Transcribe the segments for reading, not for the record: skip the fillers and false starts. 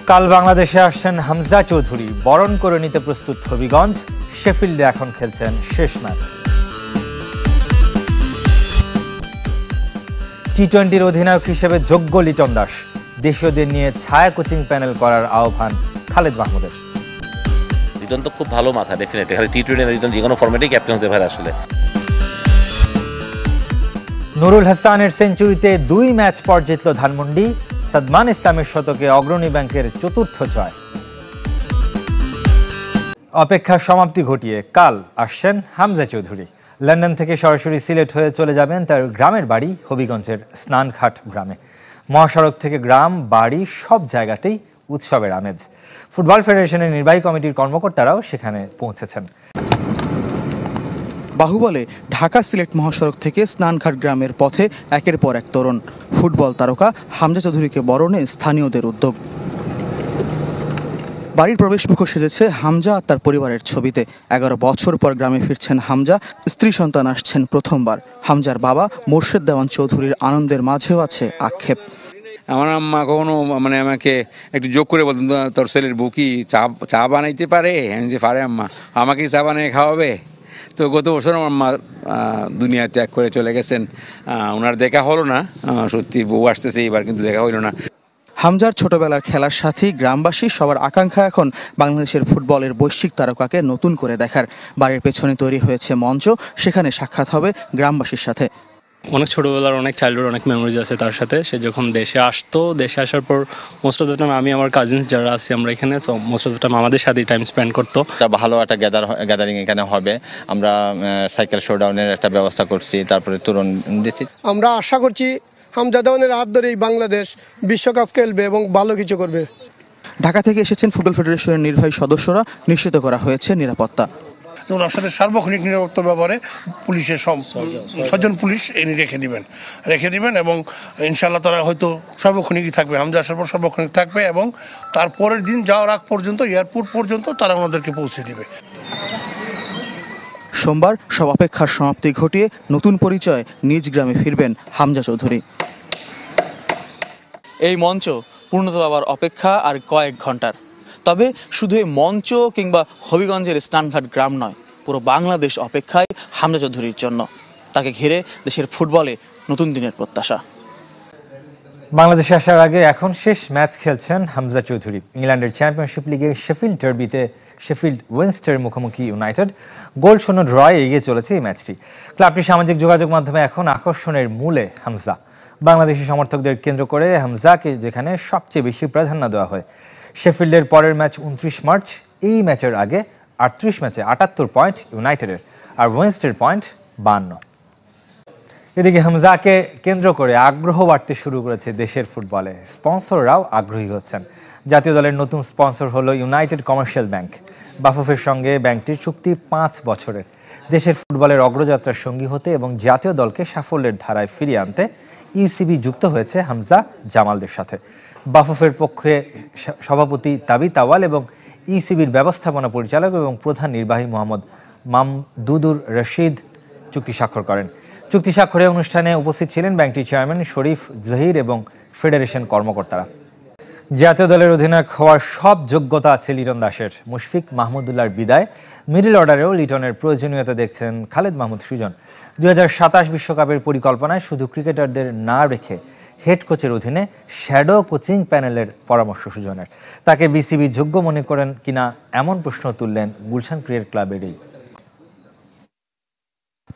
কাল বাংলাদেশে আসছেন হামজা চৌধুরী, বরণ করে নিতে প্রস্তুত হবিগঞ্জ। শেফিল্ডে এখন খেলছেন শেষ ম্যাচ। টি-20-র অধিনায়ক হিসেবে যোগ্য লিটন দাস। দেশীয়দের নিয়ে ছায়া কোচিং প্যানেল করার আহ্বান খালেদ মাহমুদের। লিটন তো খুব ভালো মাথা, ডেফিনেটলি। খালি টি-20 লিটন যে কোনো ফরম্যাটেই ক্যাপ্টেন হতে পারে আসলে। নুরুল হাসানের সেঞ্চুরিতে 2 ম্যাচ পর জিতল ধানমন্ডি। সাদমান ইসলামের শতকে অগ্রণী ব্যাংকের চতুর্থ জয়। অপেক্ষার সমাপ্তি ঘটিয়ে কাল আসছেন হামজা চৌধুরী। লন্ডন থেকে সরাসরি সিলেট হয়ে চলে যাবেন তার গ্রামের বাড়ি হবিগঞ্জের স্নানঘাট গ্রামে। মহাসড়ক থেকে গ্রাম বাড়ি সব জায়গাতেই উৎসবের আমেজ। ফুটবল ফেডারেশনের নির্বাহী কমিটির কর্মকর্তারাও সেখানে পৌঁছেছেন। বাহুবলে ঢাকা সিলেট মহাসড়ক থেকে স্নানঘাট গ্রামের পথে একের পর এক তরুণ। ফুটবল তারকা হামজা চৌধুরীকে বরণে স্থানীয়দের উদ্যোগ। বাড়ির প্রবেশমুখ সেজেছে হামজা আর তার পরিবারের ছবিতে। 11 বছর পর গ্রামে ফিরছেন হামজা, স্ত্রী সন্তান আসছেন প্রথমবার। হামজার বাবা মোর্শেদ দেওয়ান চৌধুরীর আনন্দের মাঝেও আছে আক্ষেপ। আমার আম্মা কখনো আমাকে একটু যোগ করে বলতেন, তোর ছেলের বউ কি চা বানাইতে পারে? আমি যে পারে আম্মা, আমাকে চা বানিয়ে খাওয়াবে। তো গত বছর আমার মা দুনিয়া ত্যাগ করে চলে গেছেন। ওনার দেখা হলো না, সত্যি বউ আসতেছে এবার, কিন্তু দেখা হইল না। হামজার ছোটবেলার খেলার সাথী গ্রামবাসী সবার আকাঙ্ক্ষা এখন বাংলাদেশের ফুটবলের বৈশ্বিক তারকাকে নতুন করে দেখার। বাড়ির পেছনে তৈরি হয়েছে মঞ্চ, সেখানে সাক্ষাৎ হবে গ্রামবাসীর সাথে। অনেক ছোটোবেলার অনেক চাইল্ডহুড অনেক মেমোরিজ আছে তার সাথে। সে যখন দেশে আসতো, দেশে আসার পর মোস্ট অফ দ্য টাইম আমি আমার কাজিনস যারা আছি আমরা এখানে, so most of the time আমাদের সাথেই টাইম স্পেন্ড করতো। ভালো একটা গ্যাদারিং এখানে হবে। আমরা সাইকেল শোডাউনের একটা ব্যবস্থা করছি, তারপরে তরুণ দিচ্ছি। আমরা আশা করছি হামজা দেওয়ানের হাত ধরেই বাংলাদেশ বিশ্বকাপ খেলবে এবং ভালো কিছু করবে। ঢাকা থেকে এসেছেন ফুটবল ফেডারেশনের নির্বাহী সদস্যরা, নিশ্চিত করা হয়েছে নিরাপত্তা। ওনার সাথে সার্বক্ষণিক নিরাপত্তার ব্যাপারে পুলিশের 6 জন পুলিশ এনে রেখে দিবেন এবং ইনশাল্লাহ তারা হয়তো সার্বক্ষণিকই থাকবে। হামজা আসার পর সার্বক্ষণিক থাকবে এবং তারপরের দিন যাওয়ার আগ পর্যন্ত, এয়ারপোর্ট পর্যন্ত তারা ওনাদেরকে পৌঁছে দিবে। সোমবার সব অপেক্ষার সমাপ্তি ঘটিয়ে নতুন পরিচয় নিজ গ্রামে ফিরবেন হামজা চৌধুরী। এই মঞ্চ পূর্ণতা পাওয়ার অপেক্ষা আর কয়েক ঘন্টার। তবে শুধু এই মঞ্চ কিংবা হবিগঞ্জের স্নানঘাট গ্রাম নয়, পুরো বাংলাদেশ অপেক্ষায় হামজা চৌধুরীর জন্য। তাকে ঘিরে দেশের ফুটবলে নতুন দিনের প্রত্যাশা। বাংলাদেশে আসার আগে এখন শেষ ম্যাচ খেলছেন হামজা চৌধুরী। ইংল্যান্ডের চ্যাম্পিয়নশিপ লিগে শেফিল্ড ডার্বিতে শেফিল্ড ওয়েনস্টারের মুখোমুখি ইউনাইটেড। গোল-শূন্য ড্রয়ে এগিয়ে চলেছে এই ম্যাচটি। ক্লাবটির সামাজিক যোগাযোগ মাধ্যমে এখন আকর্ষণের মূলে হামজা। বাংলাদেশি সমর্থকদের কেন্দ্র করে হামজাকে যেখানে সবচেয়ে বেশি প্রাধান্য দেওয়া হয়। শেফিল্ডের পরের ম্যাচ 29 মার্চ। এই ম্যাচের আগে 38 ম্যাচে 78 পয়েন্ট ইউনাইটেডের, আর ওয়েনস্টের পয়েন্ট 52। এদিকে হামজাকে কেন্দ্র করে আগ্রহ বাড়তে শুরু করেছে দেশের ফুটবলে। স্পন্সররাও আগ্রহী হচ্ছেন। জাতীয় দলের নতুন স্পন্সর হলো ইউনাইটেড কমার্শিয়াল ব্যাংক। বাফুফের সঙ্গে ব্যাংকটির চুক্তি 5 বছরের। দেশের ফুটবলের অগ্রযাত্রার সঙ্গী হতে এবং জাতীয় দলকে সাফল্যের ধারায় ফিরিয়ে আনতে ইউসিবি যুক্ত হয়েছে হামজা জামালদের সাথে। বাফুফের পক্ষে সভাপতি তাবিত আওয়াল এবং ইউসিবির ব্যবস্থাপনা পরিচালক এবং প্রধান নির্বাহী মোহাম্মদ মামদুদুর রশিদ চুক্তি স্বাক্ষর করেন। চুক্তি স্বাক্ষরের অনুষ্ঠানে উপস্থিত ছিলেন ব্যাংকটির চেয়ারম্যান শরীফ জহির এবং ফেডারেশন কর্মকর্তারা। জাতীয় দলের অধিনায়ক হওয়ার সব যোগ্যতা আছে লিটন দাসের। মুশফিক মাহমুদুল্লাহর বিদায়, মিডল অর্ডারেও লিটনের প্রয়োজনীয়তা দেখছেন খালেদ মাহমুদ সুজন। 2027 বিশ্বকাপের পরিকল্পনায় শুধু ক্রিকেটারদের না রেখে হেড কোচের অধীনে শ্যাডো কোচিং প্যানেলের পরামর্শ সুজনের। তাকে বিসিবি যোগ্য মনে করেন কিনা এমন প্রশ্ন তুললেন গুলশান ক্রিকেট ক্লাবেরই।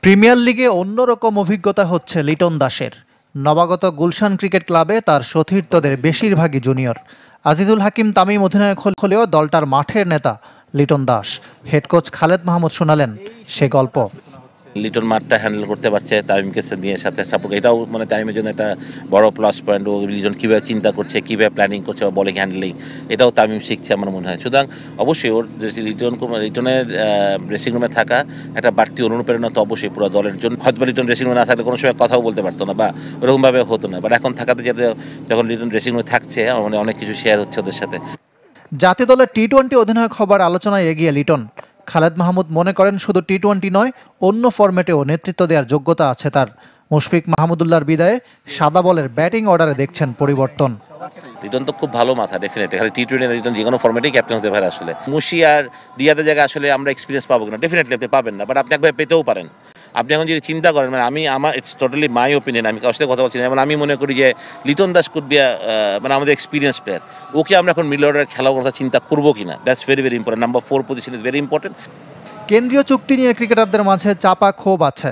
প্রিমিয়ার লিগে অন্যরকম অভিজ্ঞতা হচ্ছে লিটন দাসের। নবাগত গুলশান ক্রিকেট ক্লাবে তার সতীর্থদের বেশিরভাগই জুনিয়র। আজিজুল হাকিম তামিম অধিনায়ক হলেও দলটার মাঠের নেতা লিটন দাস। হেড কোচ খালেদ মাহমুদ শোনালেন সে গল্প। লিটন মাঠটা হ্যান্ডেল করতে পারছে, তামিমকে দিয়ে সাথে সাপোর্ট, এটাও তামিমের জন্য একটা বড় প্লাস পয়েন্ট। ও লিটন কীভাবে চিন্তা করছে, কীভাবে প্ল্যানিং করছে বা বলিং হ্যান্ডেলিং, এটাও তামিম শিখছে আমার মনে হয়। সুতরাং অবশ্যই ওর লিটনের ড্রেসিং রুমে থাকা একটা বাড়তি অনুপ্রেরণা তো অবশ্যই পুরো দলের জন্য। হয়তো লিটন ড্রেসিং রুমে না থাকলে কোনো সময় কথাও বলতে পারতো না বা ওরকমভাবে হতো না, বাট এখন থাকাতে যাতে যখন লিটন ড্রেসিং রুমে থাকছে আমার মনে অনেক কিছু শেয়ার হচ্ছে ওদের সাথে। জাতীয় দলের টি-20 অধিনায়ক হবার আলোচনায় এগিয়ে লিটন। খালেদ মাহমুদ মনে করেন শুধু টি-20 নয়, অন্য ফরম্যাটেও নেতৃত্ব দেওয়ার যোগ্যতা আছে তার। মুশফিক মাহমুদুল্লাহর বিদায়ে সাদা বলের ব্যাটিং অর্ডারে দেখছেন পরিবর্তন। লিটন তো খুব ভালো মাথা ডেফিনেটলি, খালি টি-20 লিটন যে কোনো ফর্মেটেই ক্যাপ্টেন হতে পারে আসলে। মুশি আর রিয়াদের জায়গায় আসলে আমরা এক্সপিরিয়েন্স পাবো কিনা, ডেফিনেটলি আপনি পাবেন না, বাট আপনি একবার পেতেও পারেন। আপনি এখন যদি চিন্তা করেন, মানে আমার ইটস টোটালি মাই ওপিনিয়ন, আমি কারোর সাথে কথা বলছি না, যেমন আমি মনে করি যে লিটন দাস কুড বি মানে আমাদের এক্সপিরিয়েন্স প্লেয়ার, ওকে আমরা এখন মিডল অর্ডারে খেলার কথা চিন্তা করবো কিনা, that's very very important. Number 4 position is very important. কেন্দ্রীয় চুক্তি নিয়ে ক্রিকেটারদের মাঝে চাপা ক্ষোভ আছে,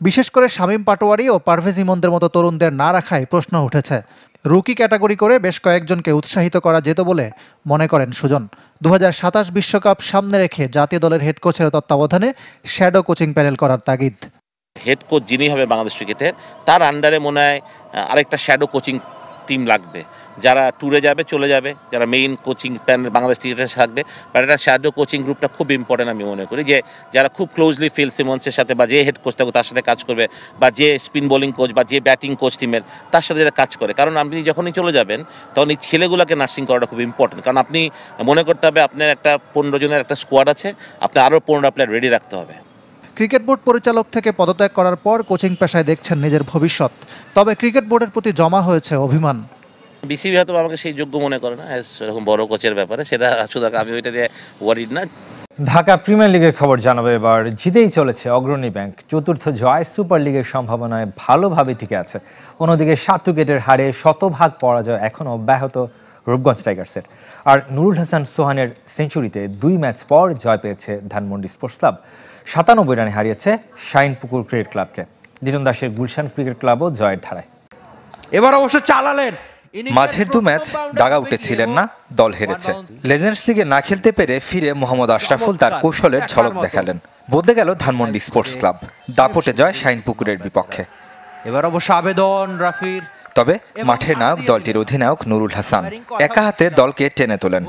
বিশেষ করে শামীম পাটোয়ারি ও পারভেজ ইমনদের মতো তরুণদের না রাখায় প্রশ্ন উঠেছে। রুকি ক্যাটাগরি করে বেশ কয়েকজনকে উৎসাহিত করা যেত বলে মনে করেন সুজন। 2027 বিশ্বকাপ সামনে রেখে জাতীয় দলের হেড কোচের তত্ত্বাবধানে শ্যাডো কোচিং প্যানেল করার তাগিদ। হেড কোচ যিনি হবে বাংলাদেশ ক্রিকেটের, তার আন্ডারে মনে হয় আরেকটা শ্যাডো কোচিং টিম লাগবে, যারা ট্যুরে যাবে চলে যাবে, যারা মেইন কোচিং প্যানেল বাংলাদেশ ক্রিকেটের থাকবে, বাট একটা শ্যাডো কোচিং গ্রুপটা খুব ইম্পর্টেন্ট আমি মনে করি, যে যারা খুব ক্লোজলি ফিল সিমন্সের সাথে বা যে হেড কোচ থাকবে তার সাথে কাজ করবে, বা যে স্পিন বোলিং কোচ বা যে ব্যাটিং কোচ টিমের তার সাথে যারা কাজ করে। কারণ আপনি যখনই চলে যাবেন তখন এই ছেলেগুলোকে নার্সিং করাটা খুব ইম্পর্টেন্ট, কারণ আপনি মনে করতে হবে আপনার একটা 15 জনের একটা স্কোয়াড আছে, আপনি আরও 15 প্লেয়ার রেডি রাখতে হবে। ক্রিকেট বোর্ড পরিচালক থেকে পদত্যাগ করার পর কোচিং পেশায় দেখছেন নিজের ভবিষ্যৎ, তবে ক্রিকেট বোর্ডের প্রতি জমা হয়েছে অভিমান। বিসিবি হয়তো আমাকে সেই যোগ্য মনে করে না এরকম বড় কোচের ব্যাপারে, সেটা শুধু আমি ওইটা দিয়ে ওয়ারিড না। ঢাকা প্রিমিয়ার লিগের খবর জানাবে এবার। জিতেই চলেছে অগ্রণী ব্যাংক, চতুর্থ জয়, সুপার লিগের সম্ভাবনায় ভালোভাবে টিকে আছে। অন্যদিকে 7 উইকেটের হারে শতভাগ পরাজয় এখনও অব্যাহত রূপগঞ্জ টাইগার্সের। আর নুরুল হাসান সোহানের সেঞ্চুরিতে 2 ম্যাচ পর জয় পেয়েছে ধানমন্ডি স্পোর্টস ক্লাব। 97 রানে হারিয়েছে শাইনপুকুর ক্রিকেট ক্লাবকে। লিটন দাসের গুলশান ক্রিকেট ক্লাবও জয়ের ধারায়। এবার অবশ্য চালালেন, মাঝের 2 ম্যাচ ডাগআউটে ছিলেন না, দল হেরেছে। লেজেন্ডস লিগে না খেলতে পেরে ফিরে মোহাম্মদ আশরাফুল তার কৌশলের ঝলক দেখালেন। বদলে গেল ধানমন্ডি স্পোর্টস ক্লাব, দাপটে জয় শাইনপুকুরের বিপক্ষে। এবার অবশ্য আবেদন রাফির। তবে মাঠের নায়ক দলটির অধিনায়ক নুরুল হাসান একা হাতে দলকে টেনে তোলেন।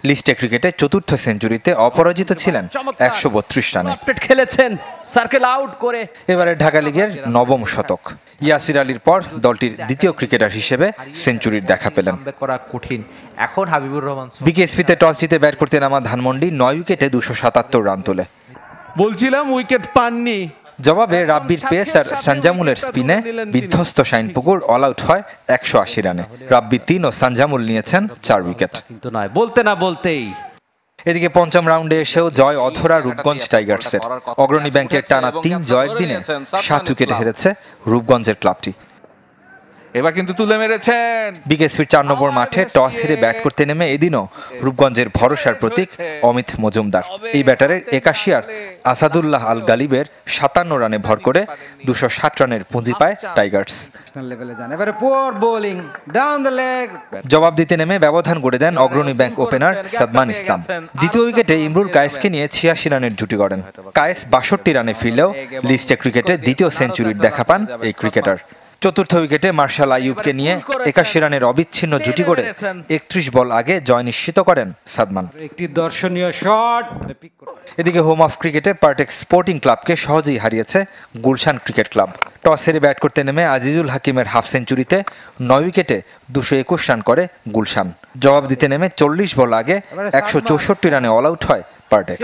লিস্টে ক্রিকেটে চতুর্থ সেঞ্চুরিতে অপরাজিত ছিলেন 132 রানে। খেলেছেন সার্কেল আউট করে। এবারে ঢাকা লিগের 9ম শতক। ইয়াসির আলীর পর দলটির দ্বিতীয় ক্রিকেটার হিসেবে সেঞ্চুরির দেখা পেলেন। করা কঠিন এখন হাবিবুর রহমান। বিকেএসপিতে টস জিতে ব্যাট করতে নামা ধানমন্ডি 9 উইকেটে 277 রান তোলে। বলছিলাম উইকেট পাননি, জবাবে রাব্বির পেস আর সানজামুলের স্পিনে বিধ্বস্ত শাইনপুকুর অল আউট হয় 180 রানে। রাব্বি 3 ও সানজামুল নিয়েছেন 4 উইকেট। কিন্তু নয়, বলতে না বলতেই। এদিকে 5ম রাউন্ডে এসেও জয় অধরা রূপগঞ্জ টাইগার্সের। অগ্রণী ব্যাংকের টানা 3 জয়ের দিনে 7 উইকেটে হেরেছে রূপগঞ্জের ক্লাবটি। এবার কিন্তু তুলে মেরেছেন। বিকেএসপির 4 নম্বর মাঠে টস হেরে ব্যাট করতে নেমে এদিনও রূপগঞ্জের ভরসার প্রতীক অমিত মজুমদার। এই ব্যাটারের 81 আর আসাদুল্লাহ আল গালিবের 57 রানে ভর করে 260 রানের পুঁজি পায় টাইগার্স। জবাব দিতে নেমে ব্যবধান গড়ে দেন অগ্রণী ব্যাংক ওপেনার সাদমান ইসলাম। দ্বিতীয় উইকেটে ইমরুল কায়েসকে নিয়ে 86 রানের জুটি গড়েন। কায়েস 62 রানে ফিরলেও লিস্টে ক্রিকেটে দ্বিতীয় সেঞ্চুরির দেখা পান এই ক্রিকেটার। চতুর্থ উইকেটে মার্শাল আইয়ুবকে নিয়ে 81 রানের অবিচ্ছিন্ন জুটি করে 31 বল আগে জয় নিশ্চিত করেন সাদমান। একটি দর্শনীয় শট। এদিকে হোম অফ ক্রিকেটে পার্টেক স্পোর্টিং ক্লাবকে সহজেই হারিয়েছে গুলশান ক্রিকেট ক্লাব। টস হেরে ব্যাট করতে নেমে আজিজুল হাকিমের হাফ সেঞ্চুরিতে 9 উইকেটে 221 রান করে গুলশান। জবাব দিতে নেমে 40 বল আগে 164 রানে অল আউট হয় পার্টেক্স।